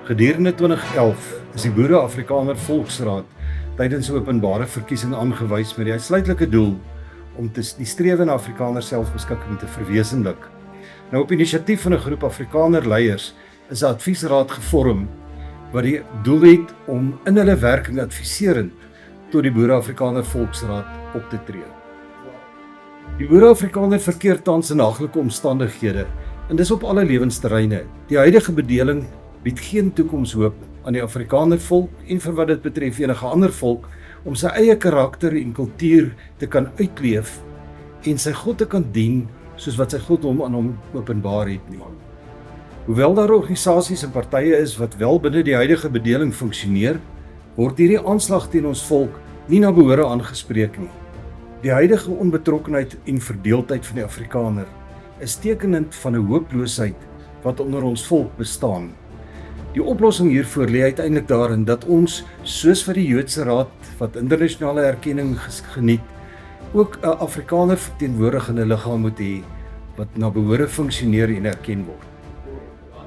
Gedurende 2011 is die Boere-Afrikaner Volksraad tydens 'n openbare verkiesing aangewys met die uitsluitlike doel om die strewe na Afrikaner selfbeskikking te verwesenlik. Nou op inisiatief van 'n groep Afrikaner leiers is 'n adviesraad gevorm wat die doel het om in hulle werking adviserend tot die Boere-Afrikaner Volksraad op te tree. Die Boere-Afrikaner verkeer tans in haglike omstandighede en dis op alle lewensterreine. Die huidige bedeling bied geen toekomshoop aan die Afrikaner volk en vir wat dit betref enige ander volk om sy eie karakter en kultuur te kan uitleef en sy God te kan dien soos wat sy God hom aan hom openbaar het nie. Hoewel daar organisasies en partye is wat wel binne die huidige bedeling funksioneer, word hierdie aanslag teen ons volk nie na behore aangespreek nie. Die huidige onbetrokkenheid en verdeeldheid van die Afrikaner is tekenend van 'n hooploosheid wat onder ons volk bestaan. Die oplossing hiervoor lê uiteindelik daarin dat ons, soos vir die Joodse Raad wat internasionale erkenning geniet, ook 'n Afrikaner verteenwoordig in 'n liggaam moet hê wat na behore funksioneer en erken word.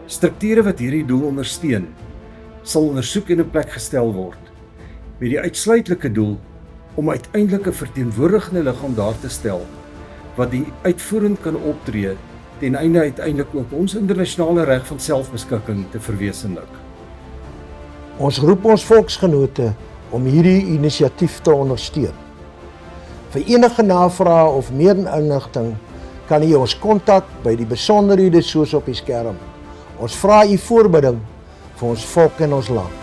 Strukture wat hierdie doel ondersteun, sal ondersoek en in plek gestel word, met die uitsluitlike doel om uiteindelik 'n verteenwoordigende liggaam daar te stel, wat die uitvoerend kan optree, ten einde uiteindelik ook ons internasionale reg van selfbeskikking te verwesenlik. Ons roep ons volksgenote om hierdie inisiatief te ondersteun. Vir enige navrae of meer inligting kan u ons kontak by die besonderhede soos op die skerm. Ons vra u voorbidding vir ons volk en ons land.